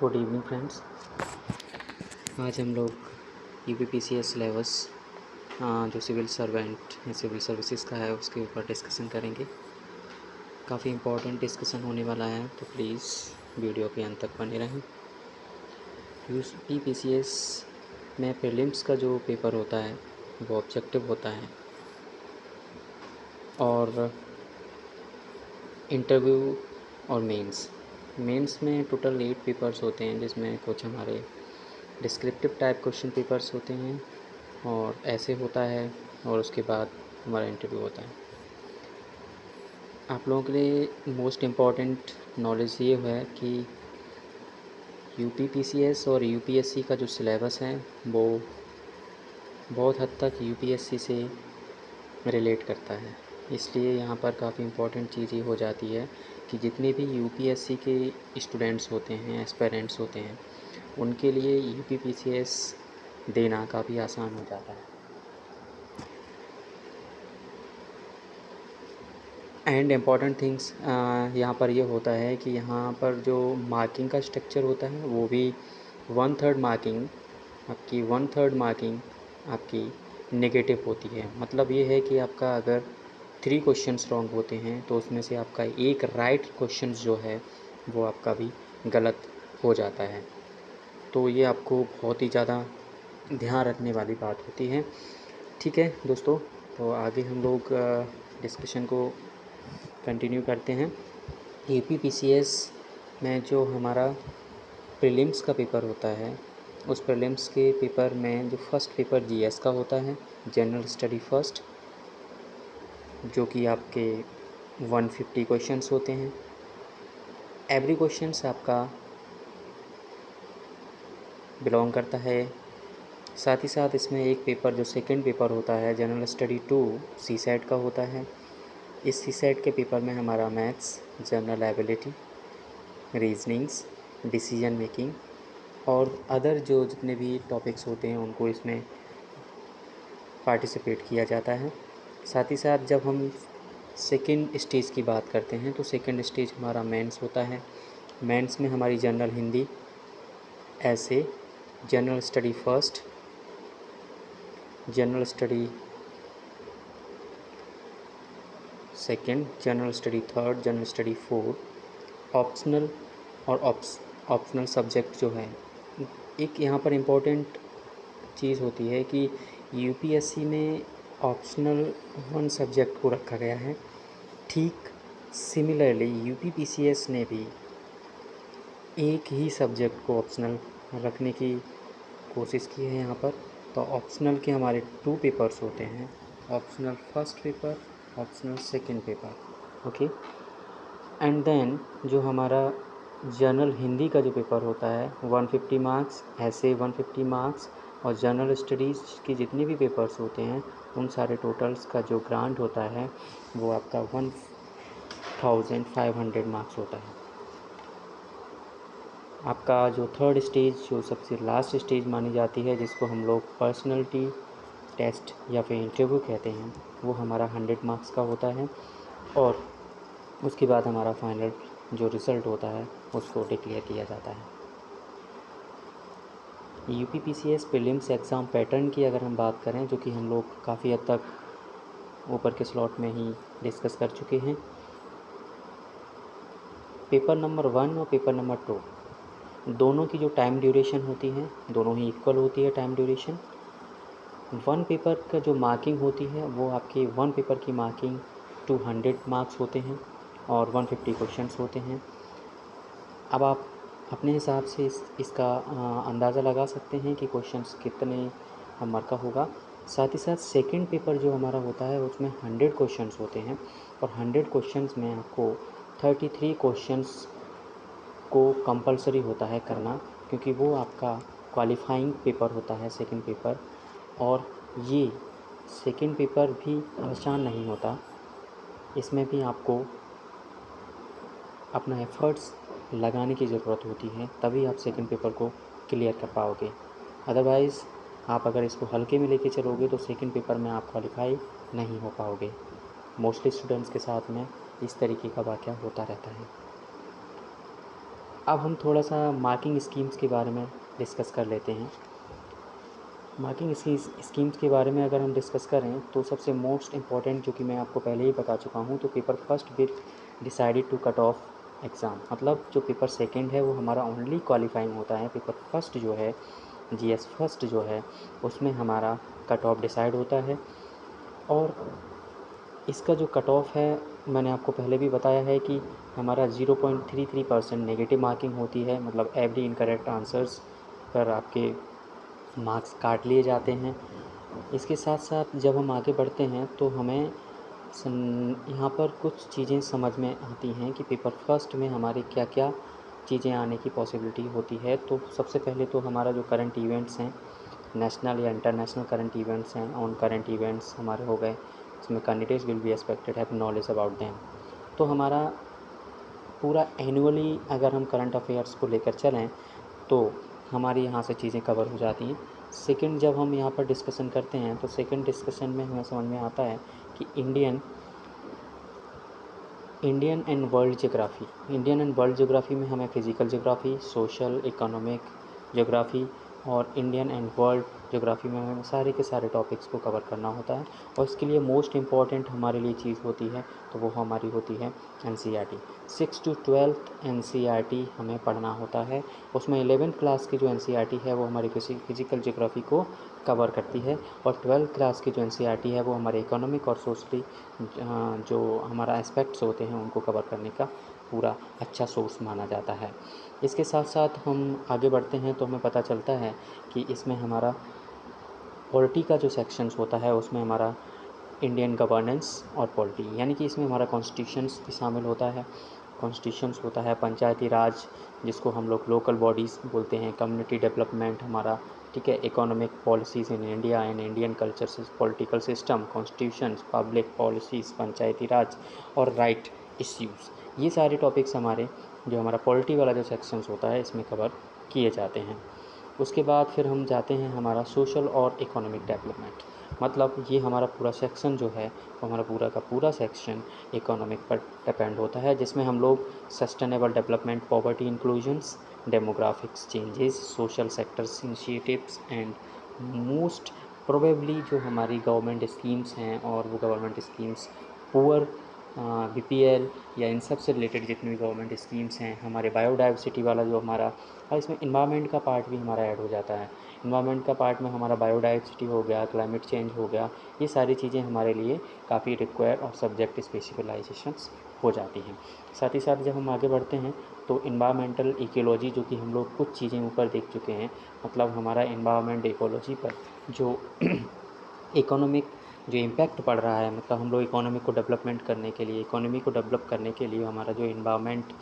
Good evening friends. आज हम लोग यूपीपीसीएस सिलेबस जो सिविल सर्वेंट या सिविल सर्विसेज का है उसके ऊपर डिस्कशन करेंगे। काफ़ी इम्पोर्टेंट डिस्कशन होने वाला है, तो प्लीज़ वीडियो के अंत तक बने रहें। यूपीपीसीएस में प्रीलिम्स का जो पेपर होता है वो ऑब्जेक्टिव होता है और इंटरव्यू और मेंस में टोटल 8 पेपर्स होते हैं, जिसमें कुछ हमारे डिस्क्रिप्टिव टाइप क्वेश्चन पेपर्स होते हैं और ऐसे होता है, और उसके बाद हमारा इंटरव्यू होता है। आप लोगों के लिए मोस्ट इम्पॉर्टेंट नॉलेज ये है कि यूपीपीसीएस और यूपीएससी का जो सिलेबस है वो बहुत हद तक यूपीएससी से रिलेट करता है। इसलिए यहाँ पर काफ़ी इम्पॉर्टेंट चीज़ ये हो जाती है कि जितने भी यूपीएससी के स्टूडेंट्स होते हैं, एस्पिरेंट्स होते हैं, उनके लिए यूपीपीसीएस देना काफ़ी आसान हो जाता है। एंड इम्पॉर्टेंट थिंग्स यहाँ पर ये होता है कि यहाँ पर जो मार्किंग का स्ट्रक्चर होता है वो भी 1/3 मार्किंग आपकी नेगेटिव होती है। मतलब ये है कि आपका अगर 3 क्वेश्चंस रॉन्ग होते हैं तो उसमें से आपका एक राइट क्वेश्चन जो है वो आपका भी गलत हो जाता है। तो ये आपको बहुत ही ज़्यादा ध्यान रखने वाली बात होती है। ठीक है दोस्तों, तो आगे हम लोग डिस्कशन को कंटिन्यू करते हैं। यूपीपीसीएस में जो हमारा प्रीलिम्स का पेपर होता है, उस प्रीलिम्स के पेपर में जो फर्स्ट पेपर जीएस का होता है, जनरल स्टडी फर्स्ट, जो कि आपके 150 क्वेश्चंस होते हैं। एवरी क्वेश्चंस आपका बिलोंग करता है। साथ ही साथ इसमें एक पेपर जो सेकंड पेपर होता है जनरल स्टडी 2 सीसेट का होता है। इस सीसेट के पेपर में हमारा maths, general ability, reasonings, decision making और अदर जो जितने भी टॉपिक्स होते हैं उनको इसमें पार्टिसिपेट किया जाता है। साथ ही साथ जब हम सेकंड स्टेज की बात करते हैं तो सेकंड स्टेज हमारा मेंस होता है। मेंस में हमारी जनरल हिंदी, ऐसे, general study first, general study second, general study third, general study fourth, optional और ऑप्शनल सब्जेक्ट जो है। एक यहाँ पर इम्पोर्टेंट चीज़ होती है कि यूपीएससी में ऑप्शनल 1 सब्जेक्ट को रखा गया है। ठीक सिमिलरली यूपीपीसीएस ने भी एक ही सब्जेक्ट को ऑप्शनल रखने की कोशिश की है यहाँ पर। तो ऑप्शनल के हमारे 2 पेपर्स होते हैं, optional first paper, optional second paper. Okay, and then जो हमारा जनरल हिंदी का जो पेपर होता है 150 मार्क्स, ऐसे 150 मार्क्स, और जनरल स्टडीज़ के जितने भी पेपर्स होते हैं उन सारे टोटल्स का जो ग्रांट होता है वो आपका 1500 मार्क्स होता है। आपका जो थर्ड स्टेज, जो सबसे लास्ट स्टेज मानी जाती है, जिसको हम लोग पर्सनैलिटी टेस्ट या फिर इंटरव्यू कहते हैं, वो हमारा 100 मार्क्स का होता है। और उसके बाद हमारा फाइनल जो रिज़ल्ट होता है उसको डिक्लेयर किया जाता है। यूपीपीसीएस प्रीलिम्स एग्ज़ाम पैटर्न की अगर हम बात करें, जो कि हम लोग काफ़ी हद तक ऊपर के स्लॉट में ही डिस्कस कर चुके हैं, पेपर नंबर 1 और पेपर नंबर 2 दोनों की जो टाइम ड्यूरेशन होती है दोनों ही इक्वल होती है टाइम ड्यूरेशन। 1 पेपर का जो मार्किंग होती है वो आपके 1 पेपर की मार्किंग 200 मार्क्स होते हैं और 150 क्वेश्चंस होते हैं। अब आप अपने हिसाब से इसका अंदाज़ा लगा सकते हैं कि क्वेश्चंस कितने नंबर का होगा। साथ ही साथ सेकंड पेपर जो हमारा होता है उसमें 100 क्वेश्चंस होते हैं और 100 क्वेश्चंस में आपको 33 क्वेश्चंस को कंपलसरी होता है करना, क्योंकि वो आपका क्वालिफाइंग पेपर होता है सेकंड पेपर। और ये सेकंड पेपर भी आसान नहीं होता, इसमें भी आपको अपना एफ़र्ट्स लगाने की ज़रूरत होती है, तभी आप सेकंड पेपर को क्लियर कर पाओगे। अदरवाइज़ आप अगर इसको हल्के में लेके चलोगे तो सेकंड पेपर में आप क्वालिफाई नहीं हो पाओगे। मोस्टली स्टूडेंट्स के साथ में इस तरीके का वाक़या होता रहता है। अब हम थोड़ा सा मार्किंग स्कीम्स के बारे में डिस्कस कर लेते हैं। मार्किंग स्कीम्स के बारे में अगर हम डिस्कस करें तो सबसे मोस्ट इम्पॉर्टेंट, जो कि मैं आपको पहले ही बता चुका हूँ, तो paper first will decided to cut off exam. मतलब जो पेपर सेकंड है वो हमारा ओनली क्वालिफाइंग होता है। पेपर फर्स्ट जो है, जीएस फर्स्ट जो है, उसमें हमारा कट ऑफ डिसाइड होता है। और इसका जो कट ऑफ है, मैंने आपको पहले भी बताया है कि हमारा 0.33% नेगेटिव मार्किंग होती है। मतलब एवरी इनकरेक्ट आंसर्स पर आपके मार्क्स काट लिए जाते हैं। इसके साथ साथ जब हम आगे बढ़ते हैं तो हमें यहाँ पर कुछ चीज़ें समझ में आती हैं कि पेपर फर्स्ट में हमारे क्या क्या चीज़ें आने की पॉसिबिलिटी होती है। तो सबसे पहले तो हमारा जो करंट इवेंट्स हैं, नेशनल या इंटरनेशनल करंट इवेंट्स हैं, ऑन करंट इवेंट्स हमारे हो गए, इसमें candidates will be expected have knowledge about them. तो हमारा पूरा एनुअली अगर हम करंट अफेयर्स को लेकर चलें तो हमारी यहाँ से चीज़ें कवर हो जाती हैं। सेकंड, जब हम यहाँ पर डिस्कशन करते हैं तो सेकंड डिस्कशन में हमें समझ में आता है कि इंडियन एंड वर्ल्ड ज्योग्राफी में हमें physical geography, social, economic geography और इंडियन एंड वर्ल्ड ज्योग्राफी में हमें सारे के सारे टॉपिक्स को कवर करना होता है। और इसके लिए मोस्ट इम्पॉर्टेंट हमारे लिए चीज़ होती है तो वो हमारी होती है एनसीईआरटी। 6 to 12 एनसीईआरटी हमें पढ़ना होता है। उसमें 11th क्लास की जो एनसीईआरटी है वो हमारी फिज़िकल ज्योग्राफी को कवर करती है, और 12th क्लास की जो एनसीईआरटी है वो हमारे इकोनॉमिक और सोशली जो हमारा एस्पेक्ट्स होते हैं उनको कवर करने का पूरा अच्छा सोर्स माना जाता है। इसके साथ साथ हम आगे बढ़ते हैं तो हमें पता चलता है कि इसमें हमारा पॉलिटी का जो सेक्शंस होता है उसमें हमारा इंडियन गवर्नेंस और पॉलिटी, यानी कि इसमें हमारा कॉन्स्टिट्यूशंस भी शामिल होता है। कॉन्स्टिट्यूशंस होता है पंचायती राज, जिसको हम लोग लोकल बॉडीज़ बोलते हैं, कम्युनिटी डेवलपमेंट हमारा, ठीक है, economic policies in India and Indian culture से political system, constitutions, public policies, Panchayati Raj और राइट इश्यूज़। ये सारे टॉपिक्स हमारे जो हमारा पॉलिटी वाला जो सेक्शंस होता है इसमें कवर किए जाते हैं। उसके बाद फिर हम जाते हैं हमारा सोशल और इकोनॉमिक डेवलपमेंट। मतलब ये हमारा पूरा सेक्शन जो है वो हमारा पूरा का पूरा सेक्शन इकोनॉमिक पर डिपेंड होता है, जिसमें हम लोग sustainable development, poverty inclusions, demographics changes, social sectors initiatives and most probably जो हमारी गवर्नमेंट स्कीम्स हैं, और वो गवर्नमेंट स्कीम्स पुअर बीपीएल या इन सब से रिलेटेड जितनी भी गवर्नमेंट स्कीम्स हैं, हमारे बायोडाइवर्सिटी वाला जो हमारा, और इसमें इन्वायरमेंट का पार्ट भी हमारा ऐड हो जाता है। इन्वायरमेंट का पार्ट में हमारा बायोडाइवर्सिटी हो गया, क्लाइमेट चेंज हो गया, ये सारी चीज़ें हमारे लिए काफ़ी रिक्वायर और सब्जेक्ट स्पेशलाइजेशंस हो जाती हैं। साथ ही साथ जब हम आगे बढ़ते हैं तो इन्वायरमेंटल इकोलॉजी, जो कि हम लोग कुछ चीज़ें ऊपर देख चुके हैं, मतलब हमारा इन्वायरमेंट इकोलॉजी पर जो इकोनॉमिक जो इम्पैक्ट पड़ रहा है, मतलब हम लोग इकोनॉमी को डेवलपमेंट करने के लिए, इकोनॉमी को डेवलप करने के लिए हमारा जो इन्वायरमेंट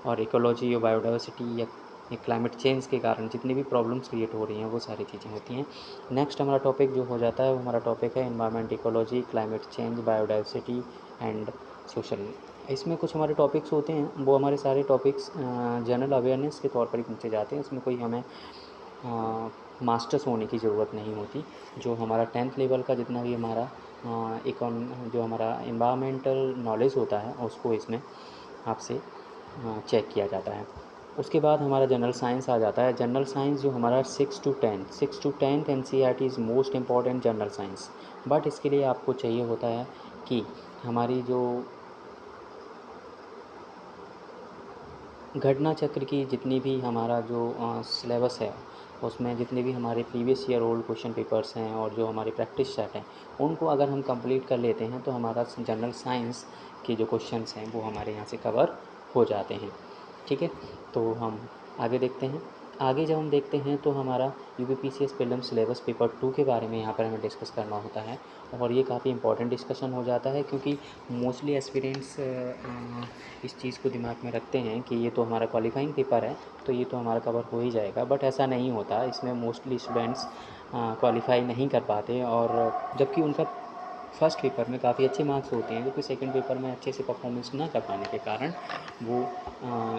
और इकोलॉजी और बायोडाइवर्सिटी या क्लाइमेट चेंज के कारण जितनी भी प्रॉब्लम्स क्रिएट हो रही हैं वो सारी चीज़ें होती हैं। नेक्स्ट हमारा टॉपिक जो हो जाता है वो हमारा टॉपिक है environment, ecology, climate change, biodiversity and social. इसमें कुछ हमारे टॉपिक्स होते हैं, वो हमारे सारे टॉपिक्स जनरल अवेयरनेस के तौर पर ही पूछे जाते हैं। इसमें कोई हमें मास्टर्स होने की ज़रूरत नहीं होती। जो हमारा 10th लेवल का जितना भी हमारा जो हमारा इन्वायरमेंटल नॉलेज होता है उसको इसमें आपसे चेक किया जाता है। उसके बाद हमारा जनरल साइंस आ जाता है। जनरल साइंस जो हमारा 6 to 10 NCERT is most important general science. But इसके लिए आपको चाहिए होता है कि हमारी जो घटना चक्र की जितनी भी हमारा जो सिलेबस है उसमें जितने भी हमारे previous year old question papers हैं और जो हमारे प्रैक्टिस सेट हैं उनको अगर हम कंप्लीट कर लेते हैं तो हमारा जनरल साइंस के जो क्वेश्चंस हैं वो हमारे यहाँ से कवर हो जाते हैं। ठीक है, तो हम आगे देखते हैं। आगे जब हम देखते हैं तो हमारा यूपीपीसीएस प्रीलिम्स सिलेबस पेपर 2 के बारे में यहाँ पर हमें डिस्कस करना होता है, और ये काफ़ी इंपॉर्टेंट डिस्कशन हो जाता है क्योंकि मोस्टली एस्पिरेंट्स इस चीज़ को दिमाग में रखते हैं कि ये तो हमारा क्वालिफाइंग पेपर है तो ये तो हमारा कवर हो ही जाएगा, बट ऐसा नहीं होता। इसमें मोस्टली स्टूडेंट्स क्वालिफाई नहीं कर पाते, और जबकि उनका फर्स्ट पेपर में काफ़ी अच्छे मार्क्स होते हैं, जबकि सेकंड पेपर में अच्छे से परफॉर्मेंस ना कर पाने के कारण वो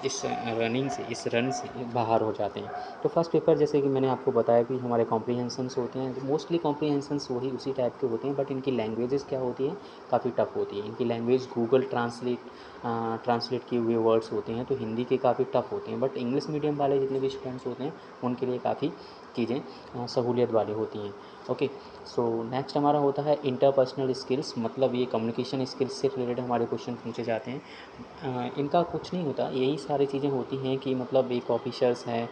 इस रन से बाहर हो जाते हैं। तो फर्स्ट पेपर जैसे कि मैंने आपको बताया कि हमारे कॉम्प्रीहेंशंस होते हैं, तो मोस्टली कॉम्प्रीहेंशंस वही उसी टाइप के होते हैं, बट इनकी लैंग्वेजेस क्या होती हैं, काफ़ी टफ होती है। इनकी लैंग्वेज गूगल ट्रांसलेट ट्रांसलेट किए हुए वर्ड्स होते हैं तो हिंदी के काफ़ी टफ होते हैं, बट इंग्लिश मीडियम वाले जितने भी स्टूडेंट्स होते हैं उनके लिए काफ़ी चीज़ें सहूलियत वाली होती हैं। ओके, सो नेक्स्ट हमारा होता है इंटरपर्सनल स्किल्स, मतलब ये कम्युनिकेशन स्किल्स से रिलेटेड हमारे क्वेश्चन पूछे जाते हैं। इनका कुछ नहीं होता, यही सारी चीज़ें होती हैं कि मतलब एक ऑफिसर्स हैं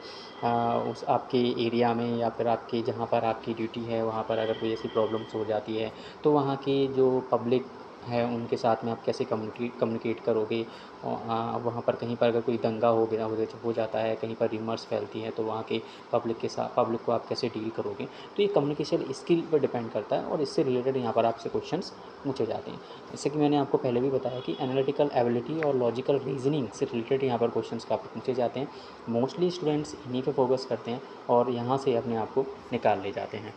उस आपके एरिया में या फिर आपके जहाँ पर आपकी ड्यूटी है वहाँ पर अगर कोई ऐसी प्रॉब्लम्स हो जाती है तो वहाँ की जो पब्लिक है उनके साथ में आप कैसे कम्युनिकेट करोगे। वहाँ पर कहीं पर अगर कोई दंगा हो जाता है, कहीं पर रिमर्स फैलती है तो वहाँ के पब्लिक को आप कैसे डील करोगे। तो ये कम्युनिकेशन स्किल पर डिपेंड करता है और इससे रिलेटेड यहाँ पर आपसे क्वेश्चंस पूछे जाते हैं। जैसे कि मैंने आपको पहले भी बताया कि एनालिटिकल एबिलिटी और लॉजिकल रीजनिंग से रिलेटेड यहाँ पर क्वेश्चंस काफ़ी पूछे जाते हैं। मोस्टली स्टूडेंट्स इन्हीं पे फोकस करते हैं और यहाँ से अपने आप को निकाल ले जाते हैं।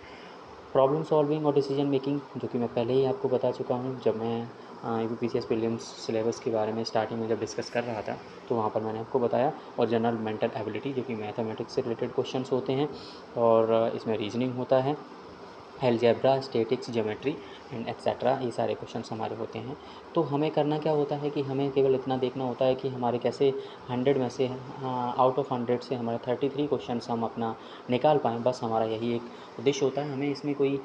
प्रॉब्लम सॉल्विंग और डिसीजन मेकिंग, जो कि मैं पहले ही आपको बता चुका हूँ जब मैं यूपीपीसीएस प्रीलिम्स सिलेबस के बारे में स्टार्टिंग में जब डिस्कस कर रहा था तो वहाँ पर मैंने आपको बताया। और जनरल मेंटल एबिलिटी जो कि मैथमेटिक्स से रिलेटेड क्वेश्चंस होते हैं और इसमें रीजनिंग होता है, algebra, statics, geometry and etcetera, ये सारे क्वेश्चंस हमारे होते हैं। तो हमें करना क्या होता है कि हमें केवल इतना देखना होता है कि हमारे कैसे 100 में से आउट ऑफ 100 से हमारे 33 क्वेश्चंस हम अपना निकाल पाएँ, बस हमारा यही एक उद्देश्य होता है। हमें इसमें कोई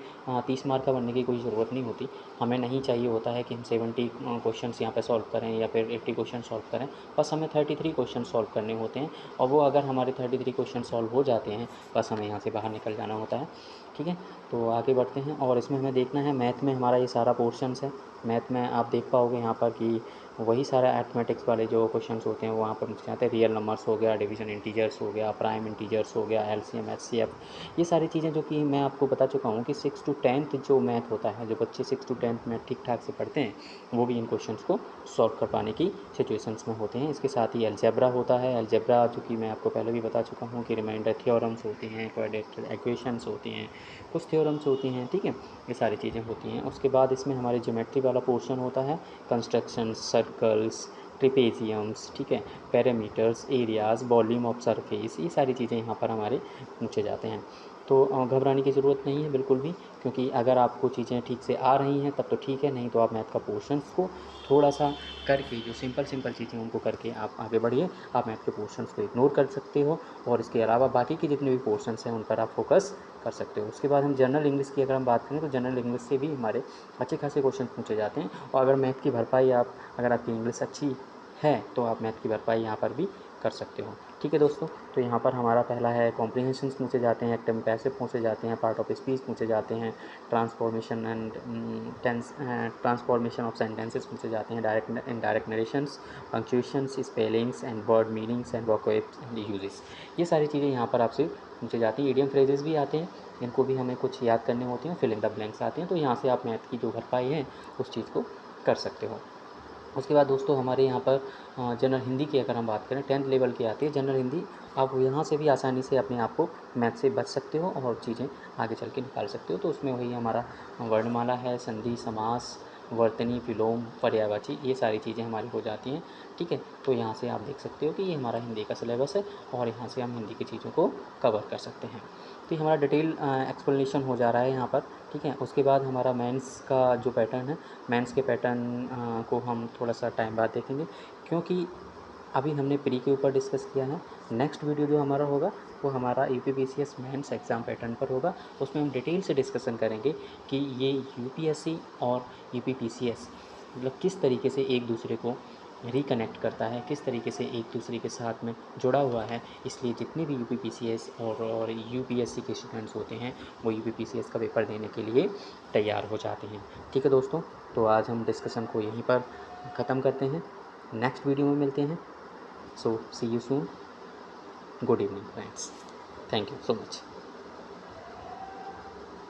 30 मार्क का बनने की कोई ज़रूरत नहीं होती। हमें नहीं चाहिए होता है कि हम 70 क्वेश्चंस यहाँ पे सॉल्व करें या फिर 80 क्वेश्चन सॉल्व करें, बस हमें 33 क्वेश्चन सॉल्व करने होते हैं। और वो अगर हमारे 33 क्वेश्चन सॉल्व हो जाते हैं बस हमें यहाँ से बाहर निकल जाना होता है। ठीक है, तो आगे बढ़ते हैं और इसमें हमें देखना है मैथ में हमारा ये सारा पोर्शंस है। मैथ में आप देख पाओगे यहाँ पर कि वही सारा अरिथमेटिक्स वाले जो क्वेश्चंस होते हैं वहाँ पर मुझे आते हैं। रियल नंबर्स हो गया, डिवीजन इंटीजर्स हो गया, प्राइम इंटीजर्स हो गया, एलसीएम, एचसीएफ, ये सारी चीज़ें जो कि मैं आपको बता चुका हूँ कि 6 to 10th जो मैथ होता है, जो बच्चे 6 to 10th में ठीक ठाक से पढ़ते हैं वो भी इन क्वेश्चंस को सॉल्व कर पाने की सिचुएशंस में होते हैं। इसके साथ ही अलजेब्रा होता है। अलजेब्रा जो कि मैं आपको पहले भी बता चुका हूँ कि रिमाइंडर थ्योरम्स होते हैं, क्वाड्रेटिक इक्वेशंस होती हैं, कुछ थ्योरम्स होती हैं। ठीक है, ये सारी चीज़ें होती हैं। उसके बाद इसमें हमारे ज्योमेट्री वाला पोर्शन होता है, कंस्ट्रक्शन, सर्कल्स, ट्रिपेजियम्स, ठीक है, parameters, areas, volume of surface, ये सारी चीज़ें यहाँ पर हमारे पूछे जाते हैं। तो घबराने की ज़रूरत नहीं है बिल्कुल भी, क्योंकि अगर आपको चीज़ें ठीक से आ रही हैं तब तो ठीक है, नहीं तो आप मैथ का पोर्शंस को थोड़ा सा करके, जो सिंपल चीज़ें उनको करके आप आगे बढ़िए। आप मैथ के पोर्शंस को इग्नोर कर सकते हो और इसके अलावा बाकी के जितने भी पोर्शंस हैं उन पर आप फोकस कर सकते हो। उसके बाद हम जनरल इंग्लिश की अगर हम बात करें तो जनरल इंग्लिश से भी हमारे अच्छे खासे क्वेश्चन पूछे जाते हैं। और अगर मैथ की भरपाई अगर आपकी इंग्लिश अच्छी है तो आप मैथ की भरपाई यहाँ पर भी कर सकते हो। ठीक है दोस्तों, तो यहाँ पर हमारा पहला है कॉम्प्रिहेंशंस पूछे जाते हैं, एक्टिव पैसिव पूछे जाते हैं, पार्ट ऑफ स्पीच पूछे जाते हैं, transformation and transformation of sentences पूछे जाते हैं, direct indirect narrations, punctuations, spellings and word meanings and vocabs and uses, ये सारी चीज़ें यहाँ पर आपसे पूछे जाती हैं। इडियम फ्रेजेस भी आते हैं, इनको भी हमें कुछ याद करने होते हैं। फिल इन द ब्लैंक्स आते हैं, तो यहाँ से आप मैथ की जो भरपाई है उस चीज़ को कर सकते हो। उसके बाद दोस्तों हमारे यहाँ पर जनरल हिंदी की अगर हम बात करें 10th लेवल की आती है जनरल हिंदी। आप यहाँ से भी आसानी से अपने आप को मैथ से बच सकते हो और चीज़ें आगे चल के निकाल सकते हो। तो उसमें वही हमारा वर्णमाला है, संधि, समास, वर्तनी, विलोम, पर्यायवाची, ये सारी चीज़ें हमारी हो जाती हैं। ठीक है, तो यहाँ से आप देख सकते हो कि ये हमारा हिंदी का सिलेबस है और यहाँ से हम हिंदी की चीज़ों को कवर कर सकते हैं। तो ये हमारा डिटेल एक्सप्लेनेशन हो जा रहा है यहाँ पर। ठीक है, उसके बाद हमारा मेंस का जो पैटर्न है, मेंस के पैटर्न को हम थोड़ा सा टाइम बाद देखेंगे, क्योंकि अभी हमने प्री के ऊपर डिस्कस किया है। नेक्स्ट वीडियो जो हमारा होगा वो हमारा यूपीपीसीएस मेंस एग्ज़ाम पैटर्न पर होगा। उसमें हम डिटेल से डिस्कशन करेंगे कि ये यूपीएससी और यूपीपीसीएस मतलब किस तरीके से एक दूसरे को रिकनेक्ट करता है, किस तरीके से एक दूसरे के साथ में जुड़ा हुआ है। इसलिए जितने भी यूपीपीसीएस और यूपीएससी के स्टूडेंट्स होते हैं वो यूपीपीसीएस का पेपर देने के लिए तैयार हो जाते हैं। ठीक है दोस्तों, तो आज हम डिस्कशन को यहीं पर ख़त्म करते हैं, नेक्स्ट वीडियो में मिलते हैं। So see you soon, good evening friends, thank you so much.